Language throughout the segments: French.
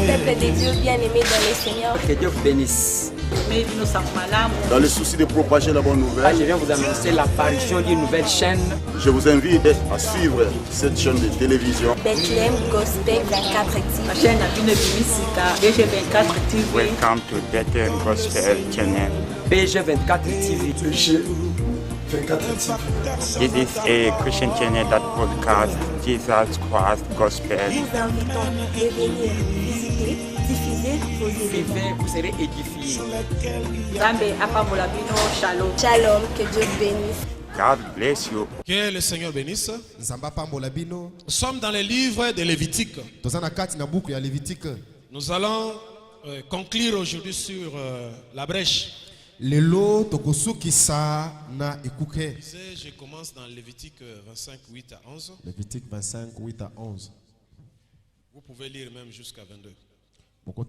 Peuple de Dieu bien-aimé dans le Seigneur. Que Dieu vous bénisse. Dans le souci de propager la bonne nouvelle, Je viens vous annoncer l'apparition d'une nouvelle chaîne. je vous invite à suivre cette chaîne de télévision. Bethlehem Gospel 24 TV. chaîne BG24 TV. Welcome to Bethlehem Gospel Channel. BG24 TV. This is a Christian channel that broadcasts Jesus Christ Gospel. Nous invitons de venir visiter, diffuser vos événements. Suivez, vous serez édifiés. Shalom. Shalom, que Dieu vous bénisse. God bless you. Que le Seigneur bénisse. Nous sommes dans le livre de Lévitique. Nous allons conclure aujourd'hui sur la brèche. Je commence dans Lévitique 25, 8 à 11. Lévitique 25, 8 à 11. Vous pouvez lire même jusqu'à 22.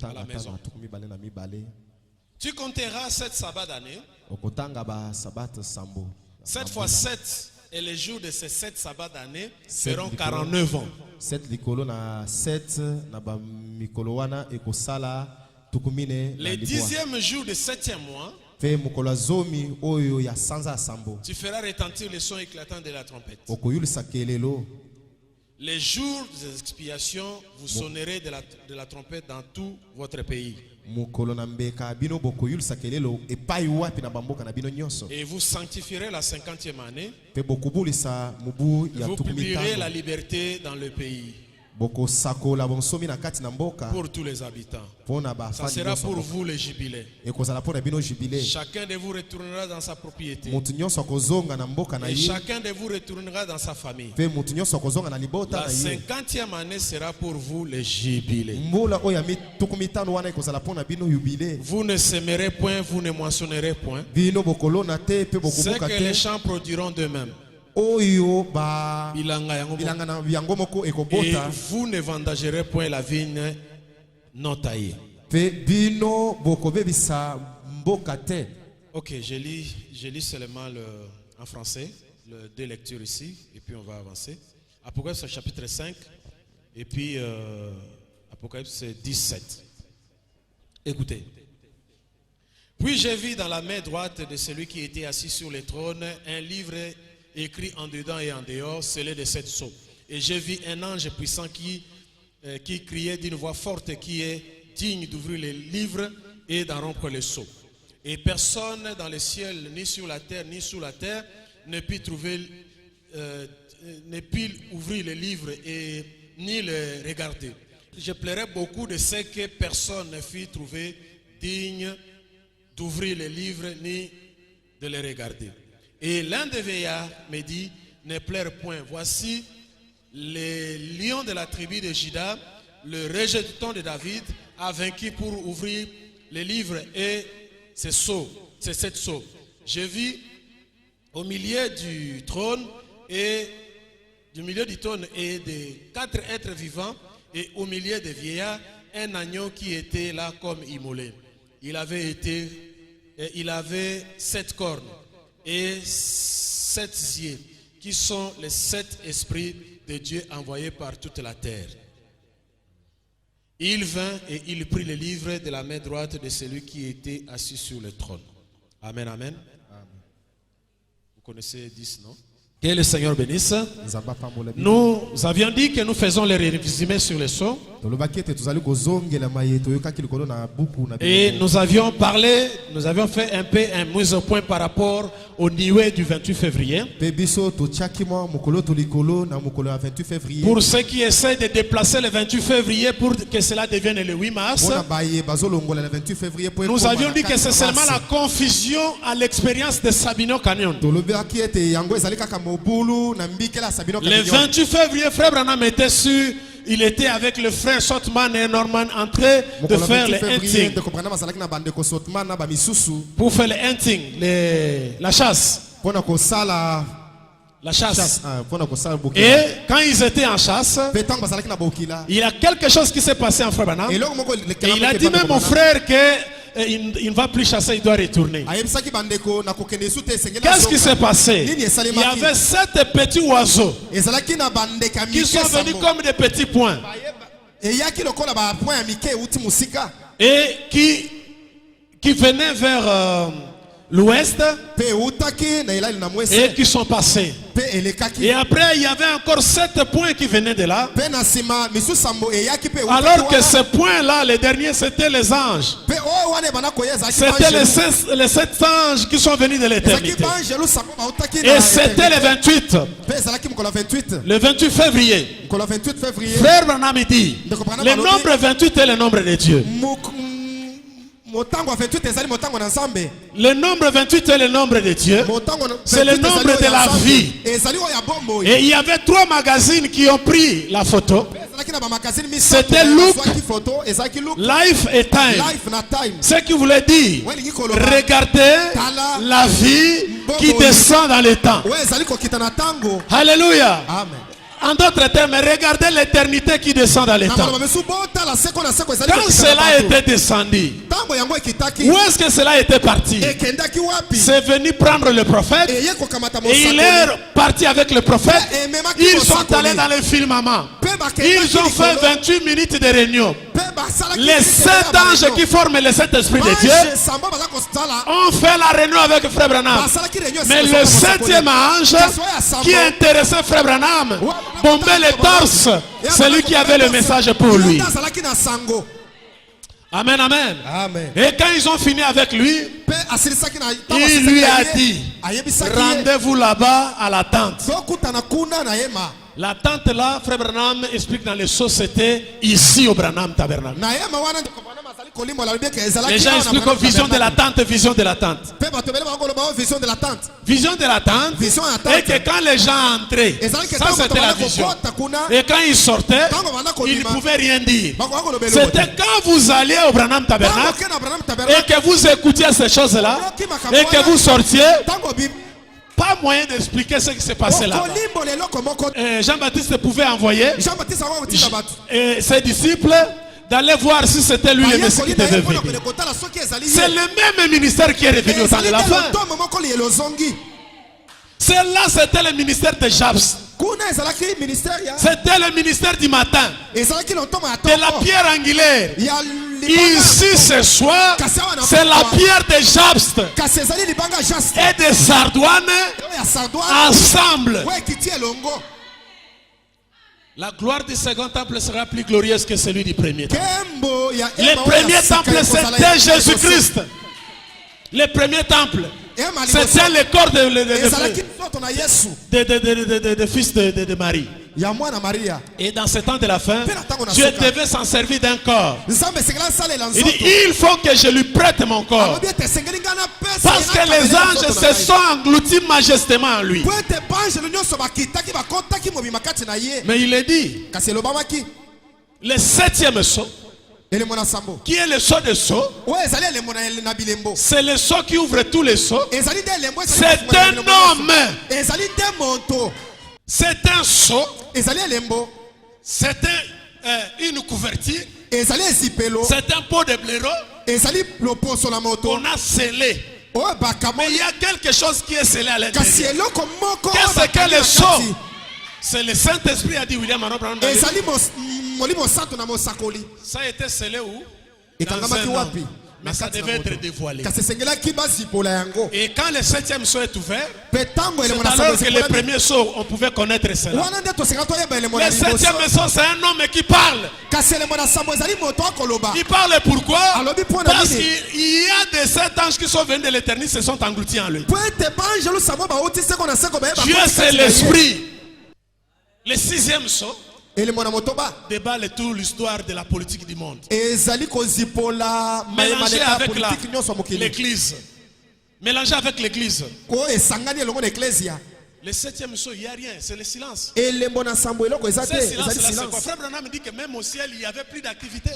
À la maison. Tu compteras 7 sabbats d'année. 7 fois 7 et les jours de ces 7 sabbats d'année seront 49 ans. 7 likolo na 7 na ba mikolo wana ekosala tukumine. Le 10e jour du 7e mois, fe mukolo zomi oyo ya sanza sambo. tu feras retentir le son éclatant de la trompette. Okoyulisa kelelo. Les jours des expiations, vous sonnerez de la trompette dans tout votre pays. Mukolo na mbeka bino bokoyulisa kelelo epai wapi na bamboka na bino nyonso. Et vous sanctifierez la 50e année. Pe bokubulisa mubu ya Vous publierez la tukumitano. liberté dans le pays Boko sakola bonsomi na kati na mboka. pour tous les habitants. Pona Ça bafandi sera nyonso pour mboka. vous le jubilé. Ekozala pona bino jubilé. Chacun de vous retournera dans sa propriété. Mutu nyonso akozonga na mboka na Et ye. chacun de vous retournera dans sa famille. Pe mutu nyonso akozonga na libota La na ye. 50e année sera pour vous le jubilé. Mbula oya mitukumitano wana ekozala pona bino jubilé. Vous ne sèmerez point, vous ne moissonnerez point. Bino bokolona te pe C'est bokubuka que les te. champs produiront d'eux-mêmes. Oyo ba Bilanga yango moko. bilanga na yango moko Et ekobota. vous ne vendagerez point la vigne non taillée. Pe bino bokobebisa mboka te. Ok, je lis seulement en français, les 2 lectures ici, et puis on va avancer. Apocalypse chapitre 5, et puis Apocalypse 17. Écoutez. Puis j'ai vu dans la main droite de celui qui était assis sur le trône un livre écrit en dedans et en dehors, scellé de 7 sceaux. Et j'ai vu un ange puissant qui criait d'une voix forte, qui est digne d'ouvrir les livres et d'en rompre les sceaux. Et personne dans le ciel, ni sur la terre, ni sous la terre, ne put ouvrir les livres et ni les regarder. Je plairais beaucoup de ce que personne ne fut trouvé digne d'ouvrir les livres ni de les regarder. Et l'un des veillards me dit, ne pleure point, voici le lion de la tribu de Juda, le rejeton de David, a vaincu pour ouvrir les livres et ces 7 sceaux. Je vis au milieu du trône et des 4 êtres vivants et au milieu des vieillards, un agneau qui était là comme immolé. Il avait 7 cornes et 7 yeux, qui sont les 7 esprits de Dieu envoyés par toute la terre. Il vint et il prit le livre de la main droite de celui qui était assis sur le trône. Amen, amen. Vous connaissez 10, non? Que le Seigneur bénisse. Nous avions dit que nous faisons les résumés sur les sceaux. Et nous avions fait un peu un mise au point par rapport au nuée du 28 février. Pour ceux qui essaient de déplacer le 28 février pour que cela devienne le 8 mars, nous avions dit que c'est seulement la confusion à l'expérience de Sabino Canyon. Le 28 février, frère Branham était sûr, il était avec le frère Sotman et Norman en train de faire le hunting. Pour faire le hunting, la chasse. La chasse. Et quand ils étaient en chasse, il y a quelque chose qui s'est passé en frère Branham. Et il a dit même mon frère que il ne va plus chasser, il doit retourner. Qu'est-ce qui s'est passé? Il y avait 7 petits oiseaux qui sont venus comme des petits points. Et qui venaient vers l'ouest et qui sont passés. Et après, il y avait encore 7 points qui venaient de là. Alors que ces points-là, les derniers, c'était les anges. C'était les 7 anges qui sont venus de l'éternité. Et c'était le 28. Le 28 février. Frère Branham dit, le nombre 28 est le nombre de Dieu. Le nombre 28 est le nombre de Dieu. C'est le nombre de la vie. Et il y avait 3 magazines qui ont pris la photo. C'était Look, Life et Time. Ce qui voulait dire, regardez la vie qui descend dans le temps. Alléluia. En d'autres termes, regardez l'éternité qui descend dans les temps. Quand cela était descendu, où est-ce que cela était parti? C'est venu prendre le prophète et il est parti avec le prophète. Ils sont allés dans le firmament. Ils ont fait 28 minutes de réunion. Les 7 anges qui forment les 7 esprits de Dieu ont fait la réunion avec Frère Branham. Mais le 7e ange qui intéressait Frère Branham bombait les torses, c'est lui qui avait le message pour lui. Amen, amen. Et quand ils ont fini avec lui, il lui a dit, rendez-vous là-bas à la tente. La tente là, Frère Branham explique dans les sociétés ici au Branham Tabernacle. Les gens expliquent vision de la tente, vision de la tente. Vision de la tente. Et que quand les gens entraient, ça c'était la vision. Et quand ils sortaient, ils ne pouvaient rien dire. C'était quand vous alliez au Branham Tabernacle et que vous écoutiez ces choses-là et que vous sortiez. Pas moyen d'expliquer ce qui s'est passé là. Jean-Baptiste pouvait envoyer ses disciples d'aller voir si c'était lui le Messie qui devait venir. C'est le même ministère qui est revenu au temps de la fin. Celle-là, c'était le ministère de Jabs. C'était le ministère du matin, de la pierre angulaire. Ici ce soir, c'est la pierre de Jabs et de Sardoine ensemble. La gloire du second temple sera plus glorieuse que celui du premier temple. Le premier temple, c'était Jésus-Christ. Le premier temple, c'était le corps de fils de Marie. Et dans ce temps de la fin, Dieu devait s'en servir d'un corps. Il dit, il faut que je lui prête mon corps. Parce que les anges se sont engloutis majestément en lui. Mais il est dit, le 7e sceau, qui est le sceau de sceaux, c'est le sceau qui ouvre tous les sceaux. C'est un homme. C'est un sceau. C'est une couverture. C'est un pot de blaireau qu'on a scellé. Mais il y a quelque chose qui est scellé à l'intérieur. Qu'est-ce que le sceau? C'est le Saint-Esprit, a dit William Arnold Branham. Ça a été scellé où? Dans un an. Mais ça devait être dévoilé. Et quand le 7e sceau est ouvert, c'est alors que le premier sceau, on pouvait connaître cela. Le 7e sceau, c'est un homme qui parle. Il parle pourquoi? Parce qu'il y a des 7 anges qui sont venus de l'éternité, se sont engloutis en lui. Dieu, c'est l'esprit. Le 6e sceau déballe toute l'histoire de la politique du monde. Mélangé avec l'église. Mélangé avec l'église. Le 7e sceau, il n'y a rien, c'est le silence. C'est silence, c'est quoi? Frère Branham dit que même au ciel, il n'y avait plus d'activité.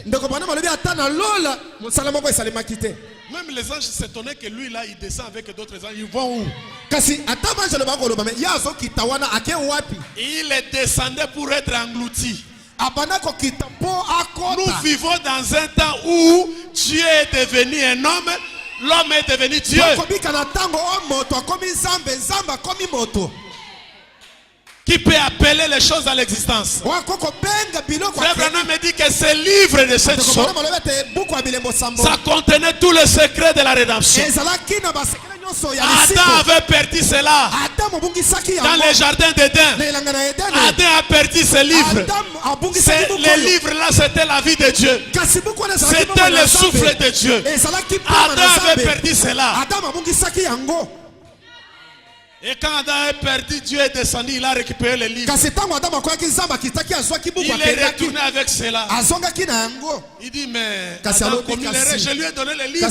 Même les anges s'étonnaient que lui là, il descend avec d'autres anges. Ils vont où? Il est descendu pour être englouti. Nous vivons dans un temps où Dieu est devenu un homme, l'homme est devenu Dieu. Qui peut appeler appeler les choses à l'existence. Frère Branham me dit que ce livre de cette chose, ça contenait tout le secret de la rédemption. Adam avait perdu cela dans le jardin d'Éden. Adam a perdu ce livre. Les livres-là, c'était la vie de Dieu. C'était le souffle de Dieu. Adam avait perdu cela. Et quand Adam a perdu, Dieu est descendu, il a récupéré le livre. Il est retourné avec cela. Il dit, mais Adam, comme il est, je lui ai donné le livre.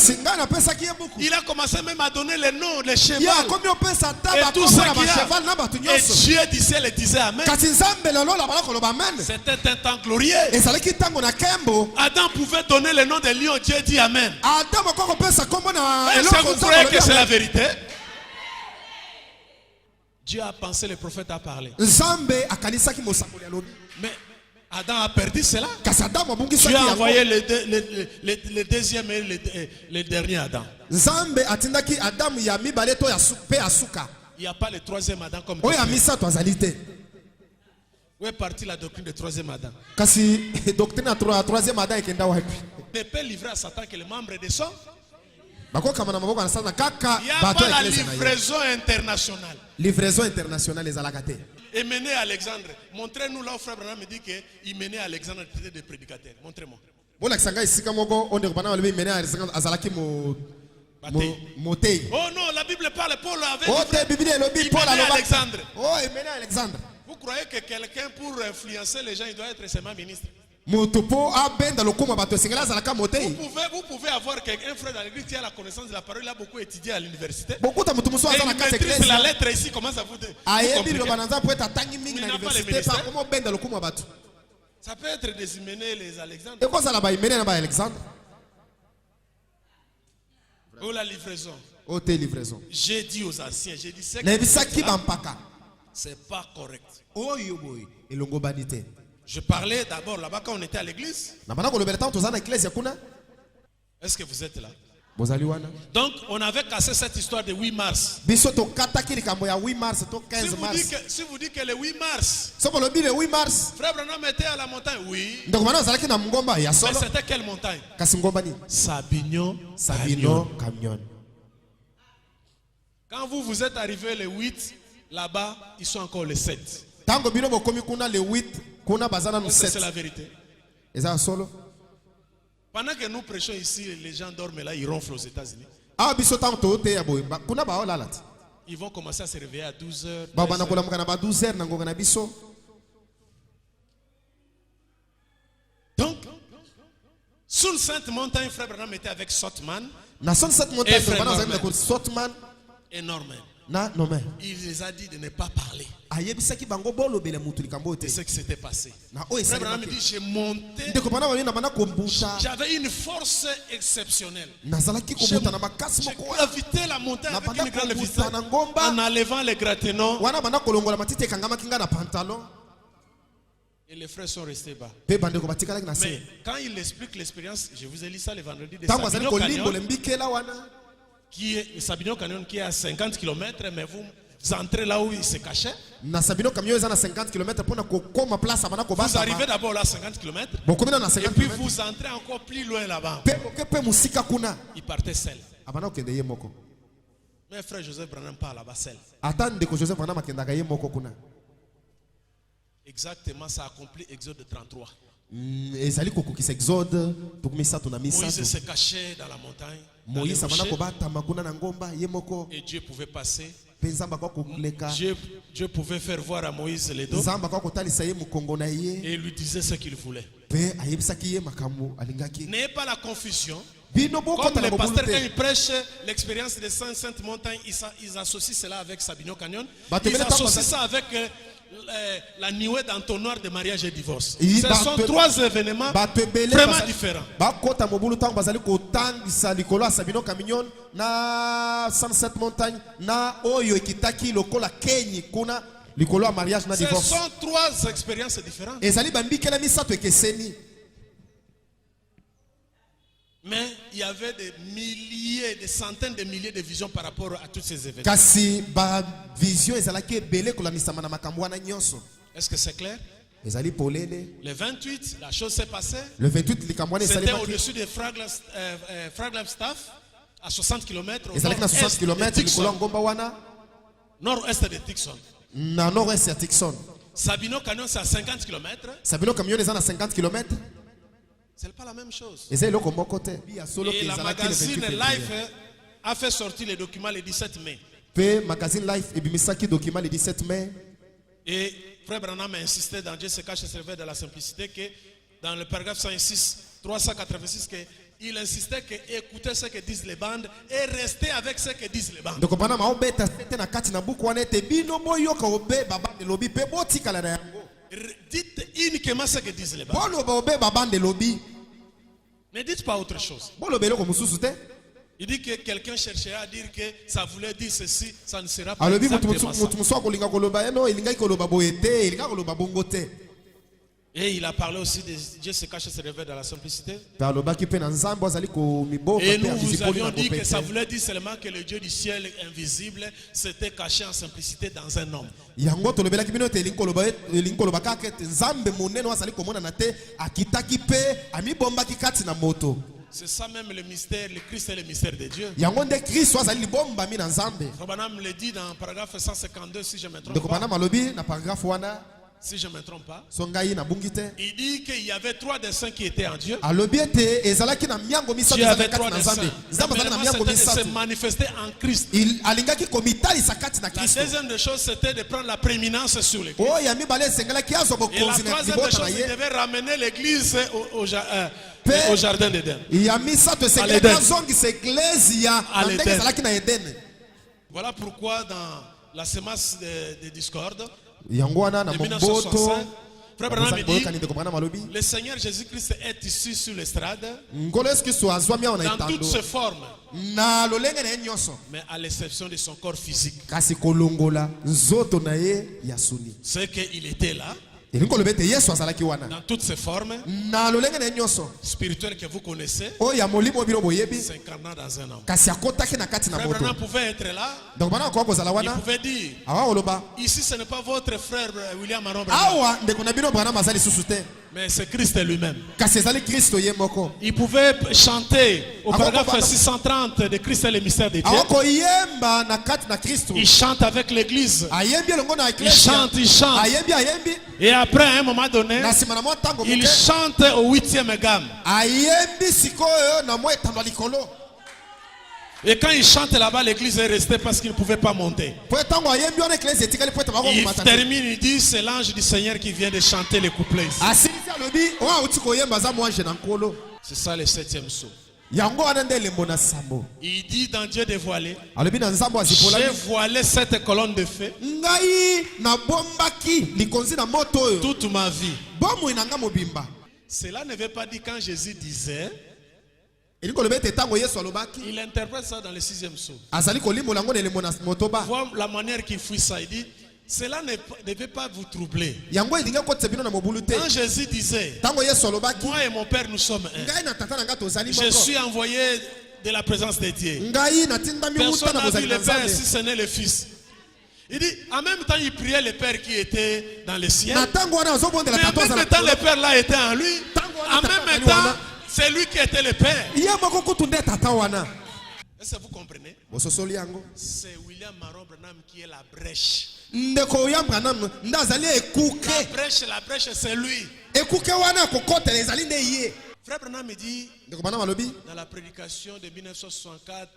Il a commencé même à donner les noms, les chevaux. Et tout ça qu'il y a. Et Dieu disait, le disait Amen. C'était un temps glorieux. Adam pouvait donner le nom de lion, Dieu dit Amen. Est-ce que vous croyez que c'est la vérité? Dieu a pensé, le prophète a parlé. Mais Adam a perdu cela. Dieu a envoyé le deuxième et le dernier Adam. Il n'y a pas le troisième Adam comme Dieu. Où est partie la doctrine du troisième Adam? Ne peut livrer à Satan que les membres de son. Il n'y a pas la livraison internationale. Et mener Alexandre. Montrez-nous là où Frère Branham me dit qu'il menait Alexandre à traiter des prédicateurs. Montrez-moi. Oh non, la Bible parle, Paul avait dit il menait Alexandre. Vous croyez que quelqu'un pour influencer les gens, il doit être seulement ministre? Vous pouvez avoir un frère dans l'église qui a la connaissance de la parole, il a beaucoup étudié à l'université. Et il maîtrise la lettre ici, comment ça vous dit? Ça peut être des Hyménée, les Alexandres. Ou la livraison. J'ai dit aux anciens, j'ai dit c'est pas correct. Je parlais d'abord là-bas quand on était à l'église. Est-ce que vous êtes là? Donc on avait cassé cette histoire de 8 mars. Si vous dites que le 8 mars, Frère Branham était à la montagne, oui. Mais c'était quelle montagne? Sabignon Canyon. Quand vous êtes arrivé le 8, là-bas, ils sont encore le 7. C'est la vérité. Pendant que nous prêchons ici, les gens dorment là, ils ronflent aux États-Unis. Ils vont commencer à se réveiller à 12h. Donc, sur une sainte montagne, Frère Branham était avec Sotman et Frère Norman et Norman. Il les a dit de ne pas parler de ce qui s'était passé. Frère Branham me dit, j'ai monté, j'avais une force exceptionnelle. J'ai gravité la montagne avec une grande vitesse en enlevant les gratenons. Et les frères sont restés bas. Mais quand il explique l'expérience, je vous ai lu ça le vendredi de Sabignon Canyon, qui est à 50 km, mais vous entrez là où il se cachait. Vous arrivez d'abord là à 50 km et puis vous entrez encore plus loin là-bas. Il partait seul. Mais frère Joseph Branham part là-bas seul. Exactement, ça accomplit Exode 33. Moïse se cachait dans la montagne. Et Dieu pouvait passer. Dieu pouvait faire voir à Moïse les dos. Et il lui disait ce qu'il voulait. N'ayez pas la confusion. Comme les pasteurs, quand ils prêchent l'expérience des saintes montagnes, ils associent cela avec Sabignon Canyon. Ils associent ça avec la nuée d'entonnoir de mariage et divorce. Ce sont trois événements vraiment différents. Ce sont trois expériences différentes. Mais il y avait des milliers, des centaines de milliers de visions par rapport à tous ces événements. Est-ce que c'est clair? ezali polele. Le 28, la chose s'est passée. Le 28 likambo wana C'était esalemaki. au-dessus de Flagstaff, à 60 km au ezalaki na 60 nord-est de km likolo ya Tucson. ngomba wana Nord-est de Tucson. na nord-est ya Tucson. Sabino Canyon, c'est à 50 km. Sabino camion eza na 50 km. C'est pas la même chose. eza eloko moko te. Ya solo Et ke la ezalaki le magazine 28 Life février. a fait sortir les documents le 17 mai. Pe magazine Life ebimisaki document le 17 mai. Et Frère Branham a insisté dans Dieu se cache et se révèle de la simplicité que dans le paragraphe 106, 386, il insistait que écoutez ce que disent les bandes et restez avec ce que disent les bandes. Donc bana maobeta te na kati na buku wana ete bino boyoka obe babande lobi pe botikala na yango. Dites uniquement ce que disent les bandes. Bolo ba obe babande lobi. Ne dites pas autre chose. Bolo beloko mususu te. Il dit que quelqu'un cherchera à dire que ça voulait dire ceci, ça ne sera pas Alobi exactement mutu ça. musu akolinga koloba eno elinga koloba boyete elinga koloba bongo te. Et il a parlé aussi de Dieu se cache et se révèle dans la simplicité. Alobaki pe na nzambo azali ko miboka Et pe nous vous azipoli avions na dit que ça kopete. voulait dire seulement que le Dieu du ciel invisible s'était caché en simplicité dans un homme. Yango tolobelaki bino te elingi koloba kaka ete nzambe monene azali komona na te akitaki pe amibombaki kati na moto. C'est ça même le mystère, le Christ est le mystère de Dieu. Yango nde Kristo azali libombami na nzambe. Rabbanam le dit dans paragraphe 152, si je ne me trompe ndeko pas. bana malobi na paragraphe wana Si je ne me trompe pas. so ngai na bungi te. Il dit qu'il y avait 3 desseins qui étaient en Dieu. Alobi ete ezalaki na miango misato Dieu avait ezalaki 3 kati na desseins. nzambe. Nzambe azalaki na Premièrement, miango c'était de se misato. manifester en Christ. Alingaki komitalisa kati na La Kristo. deuxième des choses, c'était de prendre la prééminence sur l'église. Oyo ya mibale esengelaki azwa Et la bokonzi na troisième des libota na choses, il ye. devait ramener l'église Pe- au jardin d'Éden. Ya misato esengelaki l'Éden. azongisa eklezia À na ndenge l'Éden. ezalaki na Eden. Voilà pourquoi dans la semence de discorde Yango wana na de moboto 1965, Frère Branham me boyokani dit ndeko bana malobi. le Seigneur Jésus-Christ est ici sur l'estrade Ngolo Yesu Kristo azwami awa na dans toutes etando. ses formes, Na lolenge na ye nyonso. mais à l'exception de son corps physique. Kasi kolongola nzoto na ye ya suni. C'est qu'il était là Elingi koloba ete Yesu azalaki wana. dans toutes ses formes Na lolenge na ye nyonso. spirituelles que vous connaissez, Oyo ya molimo bino boyebi. s'incarnant dans un homme. Kasi akotaki na kati na Frère moto. Branham pouvait être là, Donc bana ko kozala il wana. pouvait dire Awa oloba. ici ce n'est pas votre frère William Aaron Branham, Awa ndeko na bino bana mazali susu te. mais c'est Christ lui-même. Kasi ezali Kristo ye moko. Il pouvait chanter au Ah, paragraphe bon, bon, 630 de Christ et le mystère de Dieu. Awa koyemba na kati na Kristo. Il chante avec l'église. Ayembi elongo na Il eklesia. chante, il chante. Ayembi. Et après, à un moment donné, Na sima na mwa tango il moke. chante au 8e gamme. Ayembi sikoyo na mwa etando likolo. Et quand il chante là-bas, l'église est restée parce qu'il ne pouvait pas monter. Po tango ayembi wana eklesia etikali po etamba Il komata. termine, il dit, c'est l'ange du Seigneur qui vient de chanter les couplets ici. Asilisi alobi oa uti koyemba za mwa na nkolo. C'est ça le 7e saut. Yango wana nde elembo na sambo. Il dit dans Dieu dévoilé, Alobi na nzambo j'ai azipolaki. voilé cette colonne de feu Ngai na bombaki likonzi na moto oyo. toute ma vie. Bomo inanga mobimba. Cela ne veut pas dire quand Jésus disait, Elingi koloba ete tango Yesu alobaki. il interprète ça dans le 6e saut. Azali kolimola ngo na elembo na moto ba. Voir la manière qu'il fuit ça, il dit, cela ne devait pas vous troubler. Yango elingi kotisa bino na mobulu te. Quand Jésus disait, Tango Yesu alobaki. moi et mon Père nous sommes un. Ngai na tata na nga tozali Je moko. suis envoyé de la présence de Dieu. Ngai na tindami uta Personne na n'a vu bozali le na Père nzambe. si ce n'est le Fils. Il dit, en même temps, il priait le Père qui était dans le ciel. Na tango wana ozobondela Mais en tata même azala. temps, le Père là était en lui. En même temps, c'est lui qui était le Père. Ye moko kutu nde tata wana. Est-ce que vous comprenez? Bososoli yango. C'est William Aaron Branham qui est la brèche. Ndeko ya Branham nde azali ekuke. La brèche, c'est lui. Ekuke wana kokotela ezali nde ye. Frère Branham me dit, Ndeko bana malobi. dans la prédication de 1964,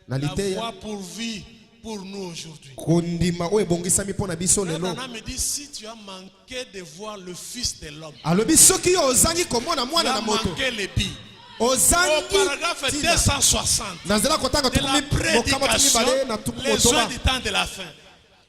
Na la liteya. voie pour vie pour nous aujourd'hui. Kondima oyo ebongisami mpona biso Frère lelo. Branham me dit, si tu as manqué de voir le Fils de l'homme, Alobi soki yo ozangi komona tu mwana as na moto. manqué les billes. Au Ozangi paragraphe tina. 260 Na nzela kotanga de la prédication, bale na tuku les motoba. jours du temps de la fin.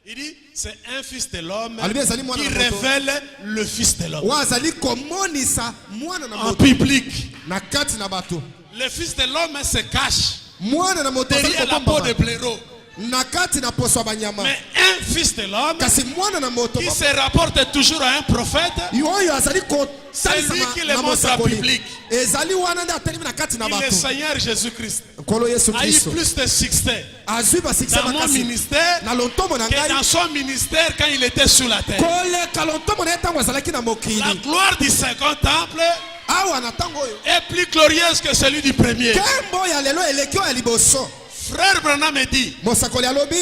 Il dit, c'est un fils de l'homme Alobi ezali mwana qui na moto. révèle le Fils de l'homme Wa azali komonisa mwana na en moto public. na kati na bato. Le Fils de l'homme se cache Mwana na moto azali derrière la peau de kobombama. blaireau. nakati na poso banyama. Mais un fils de l'homme Kasi mwana na moto. qui se rapporte toujours à un prophète, Yoyo azali ko c'est lui qui le montre en public. Ezali wana nda telemi na kati na Et le bato. Seigneur Jésus-Christ Kolo Yesu a eu Kristo. plus de succès Azui ba succès dans mon makasi. ministère Na lontomo na que ngai. dans son ministère quand il était sur la terre. Kole kalontomo na etango azalaki na La mokili. gloire du second temple Awa na tango oyo. est plus glorieuse que celui du premier. Kembo ya lelo elekio ya liboso. Frère Branham me dit, Mosakoli alobi.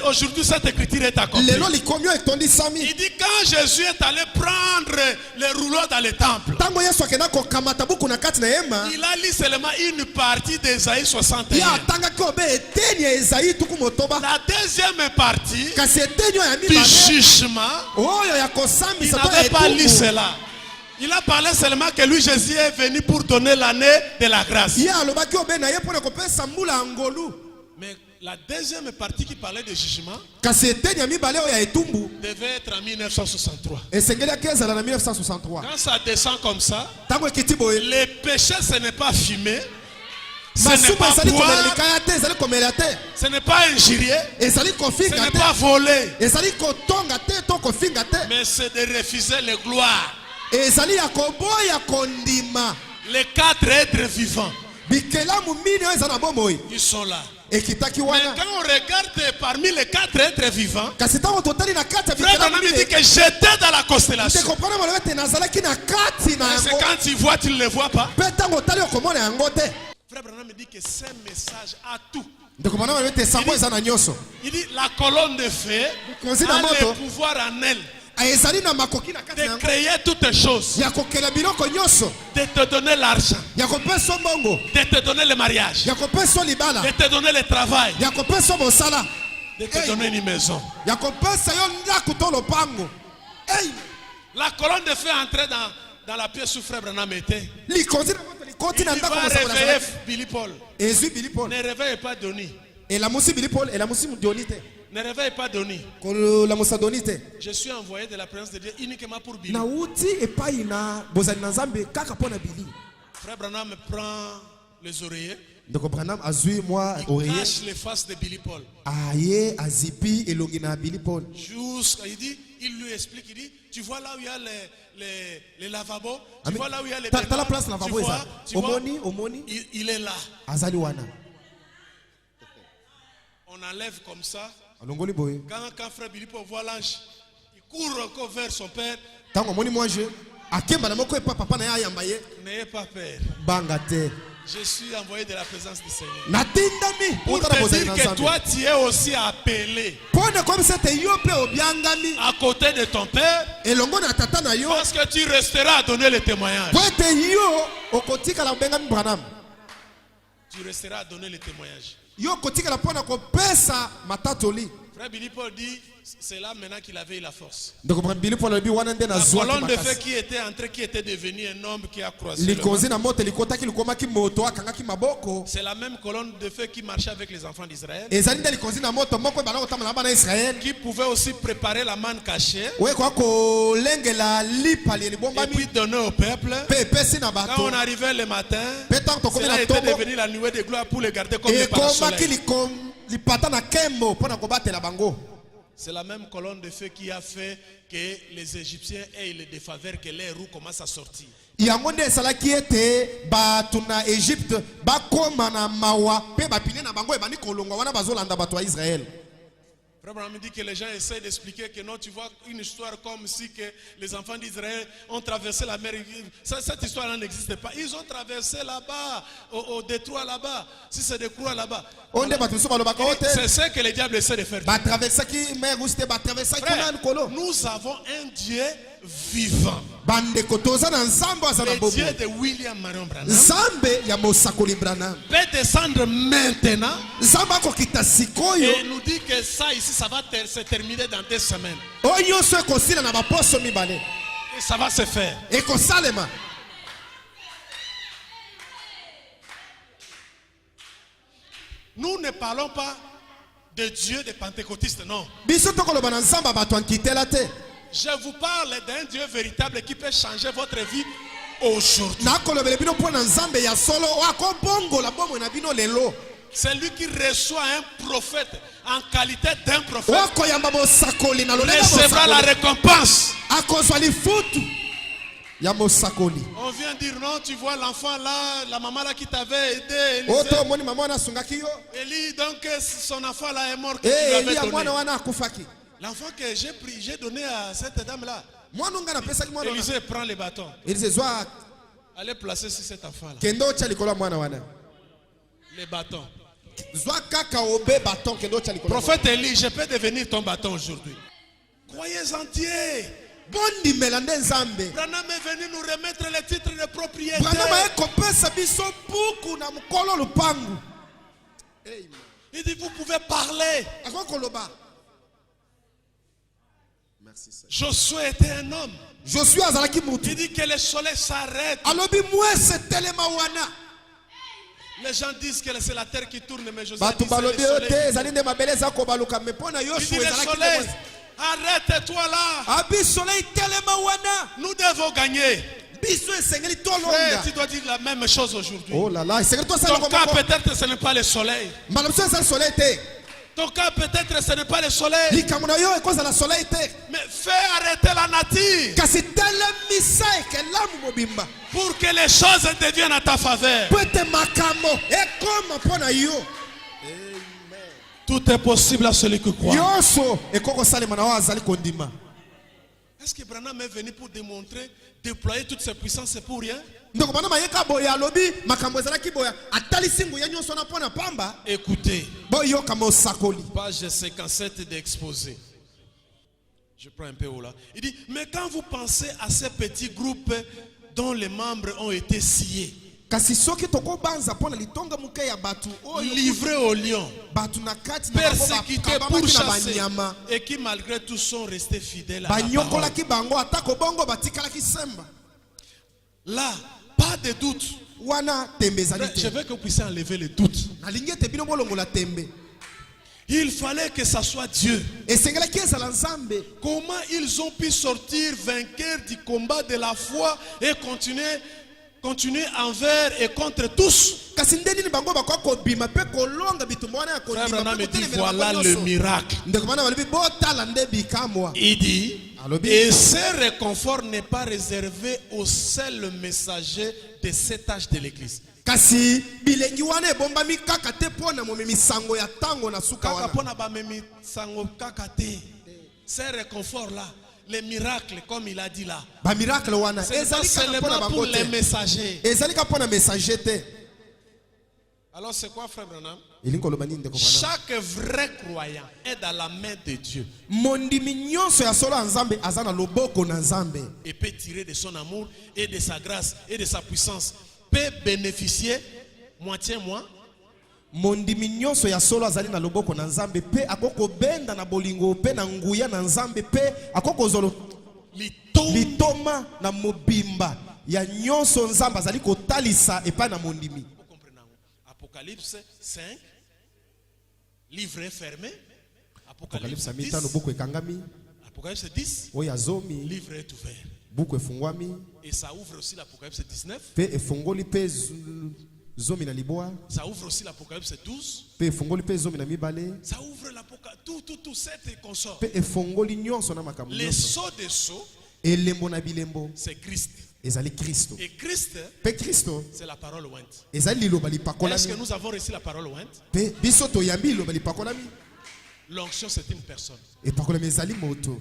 aujourd'hui cette écriture est accomplie. Lelo likomio etondi sami. Il dit quand Jésus est allé prendre les rouleaux dans le temple, Tango Yesu akenda kokamata buku na kati na yema. il a lu seulement une partie d'Ésaïe 61. Ya tanga ko be eteni ya Esaïe tuku motoba. La deuxième partie Kasi eteni ya du mibale. jugement, Oyo ya il kosambisa to n'avait ya pas lu etumbu. cela. Il a parlé seulement que lui, Jésus, est venu pour donner l'année de la grâce. Ye alobaki obe na ye pona kopesa mbula ngolu. Mais la deuxième partie qui parlait de jugement Kasi eteni ya mibale oyo ya etumbu. devait être en 1963. Esengeli akezala na 1963. Quand ça descend comme ça, Tango ekiti boye. les péchés, ce n'est pas fumer, ce n'est Masuba pas ezali komela boire, likaya te, ezali komela te. ce n'est pas injurier, Ezali ce kofinga n'est te. pas voler, Ezali kotonga te to kofinga te. mais c'est de refuser les gloires. Ezali ya koboya kondima. Les 4 êtres vivants, Bikelamu mini oyo eza na bomoi. ils sont là. Ekitaki Mais wana. quand on regarde parmi les 4 êtres vivants, Kasi tango totali na kati ya Frère bikelamu Branham dit mini. que j'étais dans la constellation. Te comprendre maloba te nazalaki na kati na C'est yango. quand tu vois, tu ne le vois pas. Pe tango tali okomona yango te. Frère Branham dit que ce message a tout. Te comprendre maloba te sango eza na nyonso. Il dit la colonne de feu Konzi na a moto. le pouvoir en elle Ezali na makoki na kati na de yango. créer toutes choses, Ya kokela biloko nyonso. de te donner l'argent, Ya kopesa mbongo. de te donner le mariage, Ya kopesa libala. de te donner le travail, Ya kopesa mosala. de te donner une maison. Ya kopesa yo ndaku to lopango. Hey, La colonne de feu entrait dans la pièce où Frère Branham était. likonzi na moto likoti Il na va ndako mosala réveiller na. Billy Paul. Ezui Billy Paul. Ne réveille pas Denis. Et la musi Billy Paul, et la musi Dioni te. Ne réveille pas Denis. Ko la musa Doni te. Je suis envoyé de la présence de Dieu uniquement pour Billy. Na uti epai na bozali na Nzambe kaka pona Billy. Frère Branham prend les oreillers, Ndeko Branham azui moi il oreiller. cache les faces de Billy Paul. Aye azipi elongi na Billy Paul. Jusqu'à, il lui explique, il dit, tu vois là où il y a les lavabos, tu Ami, vois là où il y a les t'as la baignoires, place lavabo eza. tu vois, Omoni. il est là. Azali wana. On enlève comme ça. Alongoli boye. Quand frère Billy Paul voit l'ange, il court encore vers son père. Tango moni moi je. Akemba na moko epa papa na ya yamba ye. N'ayez pas peur. Banga te. Je suis envoyé de la présence du Seigneur. Natindami. Pour te dire que toi, tu es aussi appelé Pona comme c'était yo pe obiangami. à côté de ton père. Elongo na tata na yo. Parce que tu resteras à donner le témoignage. Poete yo okotika la bengami Branham. Tu resteras à donner le témoignage. Yo kotika la pona kopesa matatoli. Frère Billy Paul dit, c'est là maintenant qu'il avait eu la force. Donc Billy Paul a dit wana nde na La zwa colonne de feu makasi. qui était entrée, qui était devenue un homme qui a croisé le Likonzi monde. na moto likotaki likomaki moto akangaki maboko. C'est la même colonne de feu qui marchait avec les enfants d'Israël, Ezali nde likonzi na moto moko bana kotamana bana Israël. qui pouvait aussi préparer la manne cachée We kwa kolengela lipali et libombami puis donner au peuple. pe pesi na Quand bato. on arrivait le matin, Petan to cela komela était tombo. devenu la nuée de gloire pour les garder comme des Et komaki parasoleils. lipata na kembo pona kobatela bango. C'est la même colonne de feu qui a fait que les Égyptiens aient les défaveurs, que les roues commencent à sortir. Yango nde esalaki ete bato na Egypte bakoma na mawa pe bapine na bango ebandi kolongwa wana bazolanda bato ya Israël. Frère Branham dit que les gens essaient d'expliquer que non, tu vois une histoire comme si que les enfants d'Israël ont traversé la mer. Cette histoire n'existe pas. Ils ont traversé là-bas, au détroit là-bas. Si c'est des croix là-bas. Onde bato so balobaka ote C'est ce que le diable essaie de faire. ba traversaki mer uste ba traversaki Frère, na nkolo. nous avons un Dieu vivant. Bande kotoza na nzambe azana Le bobo. Dieu de William Marion Branham Nzambe ya mosakoli Branham. peut descendre maintenant Nzambe akokita sikoyo. et nous dit que ça ici, ça va se terminer dans 2 semaines. Oyo so ekosila na baposo mibale. Et ça va se faire. Ekosalema. Nous ne parlons pas de Dieu des pentecôtistes, non. Biso tokoloba na nzambe bato ankitela te. Je vous parle d'un Dieu véritable qui peut changer votre vie aujourd'hui. Nakolobele bino mpo na nzambe ya solo akobongola bomoi na bino lelo. Celui qui reçoit un prophète en qualité d'un prophète okoyamba mosakoli na lolenge recevra la récompense. akozwa lifutu ya mosakoli. On vient dire non, tu vois l'enfant là, la maman là qui t'avait aidé, oto moni mama wana sungaki yo Élie, donc son enfant là est mort que tu Eli lui ya avais mwana donné. wana akufaki. L'enfant que j'ai donné à cette dame là. Mwana nga na pesaki mwana wana. Élisée prend les bâtons. Elise zwa Allez placer sur cet enfant là. kendo cha likolo mwana wana. Les bâtons. Zwa kaka obe bâton kendo cha likolo. Prophète Élie, je peux devenir ton bâton aujourd'hui. Croyez en Dieu. Bondi melande nzambe. Branham est venu nous remettre les titres de propriété. Branham ekopesa biso buku na mukolo lupangu. Il dit vous pouvez parler. Akokoloba. Merci Seigneur. Josué était un homme. Josué azalaki mutu. Il dit que le soleil s'arrête. Alobi mwese telema wana. Les gens disent que c'est la terre qui tourne, mais Josué Batu dit c'est le balobi soleil. ote ezali nde mabele za kobaluka mepona Il dit Yoshua le ezalaki soleil, nde arrête-toi là. abi soleil telema wana. Nous devons gagner. Biso esengeli Frère, tolonga. tu dois dire la même chose aujourd'hui. Oh là là, esengeli Ton tosala cas komoko. peut-être ce n'est pas le soleil. Mbala biso ezali soleil te. Ton cas peut-être ce n'est pas le soleil. Likambo na yo ekozala soleil te. Mais fais arrêter la nature Kasi telemisa ekelamu mobimba. pour que les choses deviennent à ta faveur. Po ete makambo ekoma mpo na yo. Tout est possible à celui qui croit. Nyonso ekokosalema na oyo azali kondima. Est-ce que Branham est venu pour démontrer, déployer toutes ses puissances, c'est pour rien? Ndoko bana mayeka boya alobi makambo ezalaki boya atalisi nguya nyonso na mpo na pamba. Écoutez, Boyoka mosakoli. page 57 d'exposé. Je prends un peu haut là. Il dit, mais quand vous pensez à ces petits groupes dont les membres ont été sciés, Kasi soki tokobanza mpo na litonga muke ya batu oyo livrés au lion, batu na kati na persécutés, bango na pourchassés, banyama. et qui malgré tout sont restés fidèles à la parole. Banyokolaki bango atako bongo batikalaki semba. Là, pas de doute. Wana tembe ezali Je te. veux que vous puissiez enlever le doute. Nalingi ete bino bolongola tembe. Il fallait que ça soit Dieu. Esengelaki ezala nzambe. Comment ils ont pu sortir vainqueurs du combat de la foi et continuer envers et contre tous? Kasi nde nini bango bakoki kobima mpe kolonga bitumba wana ya Frère kondima Branham mpe dit kotelemela voilà bango le nyonso. miracle. Ndeko bana balobi botala nde bikamwa. Il dit, Alobi. et ce réconfort n'est pas réservé au seul messager de cet âge de l'église. Kasi bilengi wana ebombami kaka te mpo na momemi sango ya tango na suka Kaka wana. pona ba memi sango kaka te. Ce réconfort là, les miracles comme il a dit là, Ba miracle wana c'est pas ezali kaka mpo na seulement pour bango les te. messagers. Ezali kaka mpo na messager te. Alors c'est quoi, frère Branham? Elingi koloba nini ndeko bana? Chaque vrai croyant est dans la main de Dieu Mondimi nyonso ya solo ya nzambe aza na loboko na nzambe. et peut tirer de son amour et de sa grâce et de sa puissance, peut bénéficier moitié moins. Mondimi nyonso ya solo azali na loboko na nzambe pe akoko benda na bolingo pe na nguya na nzambe pe akoko zolo litoma na mobimba ya nyonso nzambe azali kotalisa epai na mondimi. Apocalypse 5, livre fermé. Apocalypse Apocalypse 10, mitano buku ekangami, Apocalypse 10, oyo azomi livre est ouvert. buku efungwami Et ça ouvre aussi l'Apocalypse 19, pe efungoli pe zomi na libwa ça ouvre aussi l'Apocalypse 12, pe efungoli pe zomi na mibale ça ouvre l'Apocalypse, tout, cette consort. pe efungoli nyonso na makambo Les nyonso. sauts des sauts, Elembo na bilembo c'est Christ. ezali Kristo. Et Christ, Pe Kristo c'est la parole ointe. ezali liloba Est-ce lipakolami. que nous avons reçu la parole ointe? Pe biso toyambi liloba lipakolami. L'onction, c'est une personne. Epakolami ezali moto.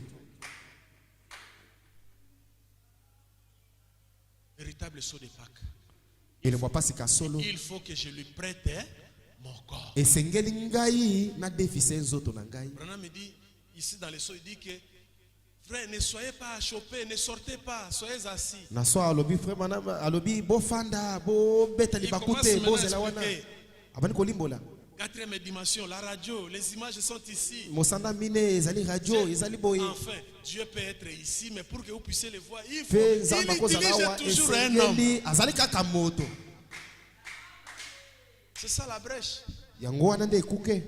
Véritable saut de Pâques. Elembo pasika solo. Il faut que je lui prête mon corps. Esengeli ngai na defise nzoto na ngai. Branham me dit, ici dans le saut, il dit que frère, ne soyez pas chopés, ne sortez pas, soyez assis. Na so alobi frère manama alobi bofanda bo beta Il commence libakute maintenant à bozela wana. expliquer. Abani kolimbola. Quatrième dimension, la radio, les images sont ici. Mosanda mine ezali radio ezali boye. Enfin, Dieu peut être ici, mais pour que vous puissiez le voir, il Pe nzamba kozala wa utilise toujours un homme. esengeli azali kaka moto. C'est ça la brèche. Yango wana nde ekuke.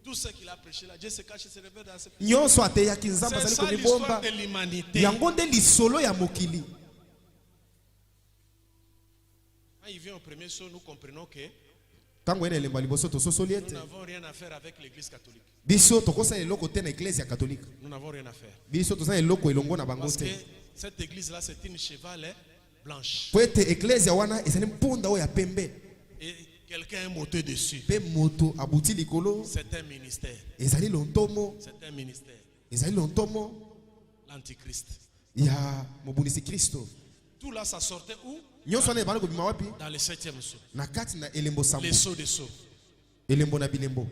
Tout ce qu'il a prêché là, Dieu se cache et se révèle dans ses Nyonso ateyaki nzamba C'est azali ça l'histoire komibomba. de l'humanité. Yango nde lisolo ya mokili. Quand il vient au premier saut, nous comprenons que Tango ene lemba liboso to sosoli Nous ete. n'avons rien à faire avec l'église catholique. Biso tokosa eloko te na ecclesia catholique. Nous n'avons rien à faire. Biso toza eloko elongo na bango Parce te. que cette église-là, c'est une chevalet blanche. Po ete ecclesia wana ezali mpunda oyo ya pembe. Et quelqu'un est monté dessus. Pe moto abuti likolo C'est un ministère. ezali lontomo, C'est un ministère. ezali lontomo L'antichrist. ya mobundisi Kristo. Tout là, ça sortait où? Nyonso wana ebana kobima wapi? Dans le 7e saut. Na kati na elembo sambo. Les sauts des sauts. Elembo na bilembo.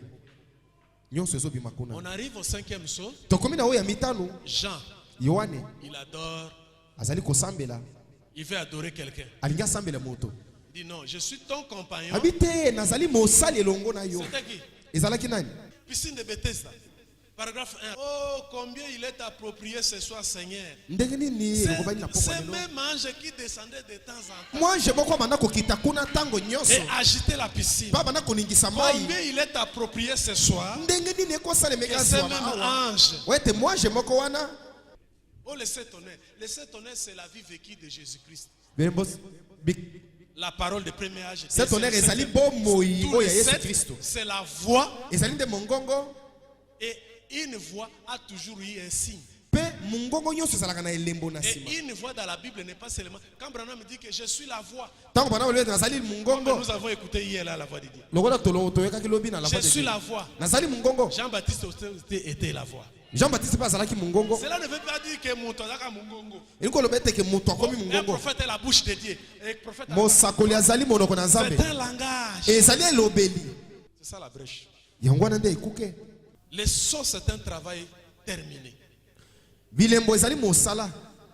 Nyonso ezobima kuna. On arrive au 5e saut. Tokomi na oyo ya mitano. Jean, Yohane il adore. azali kosambela, Il veut adorer quelqu'un. alingi asambela moto. Il dit non, je suis ton compagnon. Abi te nazali mosali elongo na yo. C'était qui? Ezalaki nani? Piscine de Bethesda. Paragraphe 1. Oh, combien il est approprié ce soir, Seigneur. Ndenge nini ekobani na pokwa C'est lelo? même ange qui descendait de temps en temps Moi je moko banda kokita kuna tango nyonso. et agitait la piscine. Pa banda koningisa mai. Combien il est approprié ce soir Ndenge nini ekosalemeka que ce zwa même awa? ange. Wete moi je moko wana. Oh, le Saint-Honneur. Le Saint-Honneur, c'est la vie vécue de Jésus-Christ. Belembos. La parole de premier âge. Cet honneur ezali bomoi Tout oyo le ya Yesu sept, Kristo. c'est la voix. Ezali nde mongongo. Et une voix a toujours eu un signe. Pe mongongo nyonso ezalaka na elembo na Et sima. une voix dans la Bible n'est pas seulement. Quand Branham dit que je suis la voix. Tango bana olete nazali mongongo. Nous avons écouté hier là la voix de Dieu. Lokola toyekaki lobi na la Je voix de suis Dieu. la voix. Nazali mongongo. Jean-Baptiste était la voix. Jean-Baptiste pa azalaki mongongo. Cela ne veut pas dire que mon tozaka mongongo. Elingo loba ete ke moto akomi Un mongongo. prophète est la bouche de Dieu. Un prophète a- Mosakoli azali monoko na Nzambe. c'est un langage. Ezali elobeli. C'est ça la brèche. Yango wana nde ekuke. Les sauts, c'est un travail terminé. Bilembo ezali mosala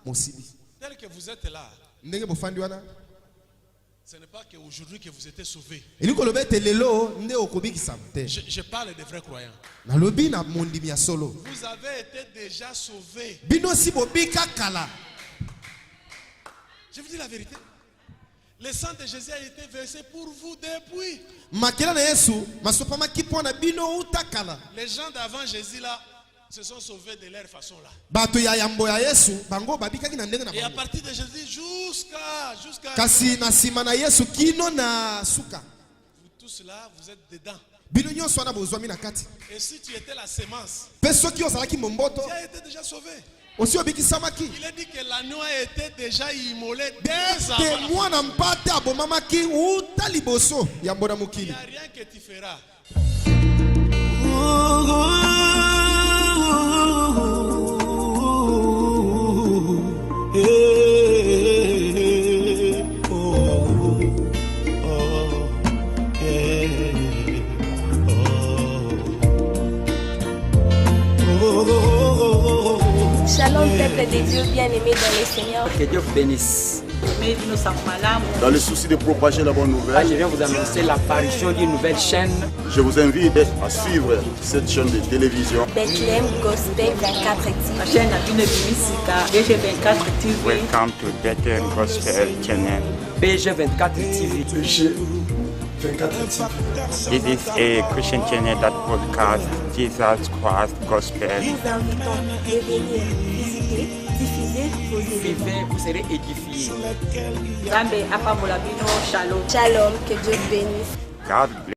mosibi. Tel que vous êtes là, Ndenge bofandi wana. ce n'est pas qu'aujourd'hui que vous êtes sauvés. Elingo loba ete lelo nde okobikisa te. Je parle des vrais croyants. Nalobi na mondimi ya solo. Vous avez été déjà sauvés. Bino si bobika kala. Je vous dis la vérité. Le sang de Jésus a été versé pour vous depuis. Makela na Yesu masopa makipo na bino utakala. Les gens d'avant Jésus là se sont sauvés de leur façon là. Bato ya yambo ya Yesu bango babikaki na ndenge na Et à bango. partir de Jésus jusqu'à Kasi na sima na Yesu kino na suka. vous tous là, vous êtes dedans. Bino nyonso wana bozwami na kati. Et si tu étais la sémence, Pe soki ozalaki momboto, tu as été déjà sauvé. osi obikisamaki. Il a dit que l'agneau a été déjà immolé dès Te avant. mwana mpate abomamaki uta liboso ya mbona Il n'y mokili. a rien que tu feras. Shalom peuple de Dieu bien-aimé dans le Seigneur. Que Dieu bénisse. Mais nous sommes malades. Dans le souci de propager la bonne Là, je nouvelle, viens vous annoncer l'apparition d'une nouvelle chaîne. je vous invite à suivre cette chaîne de télévision. Bethlehem Gospel 24 La TV. chaîne a une bimisika DG24 TV. Welcome to Bethel Gospel Channel. BG24 TV. This is a Christian channel that broadcasts Jesus Christ Gospel. Nous invitons de venir visiter, diffuser vos événements. Vivez, vous serez édifiés. Nzambe apambola bino shalom. Shalom, que Dieu bénisse. God bless.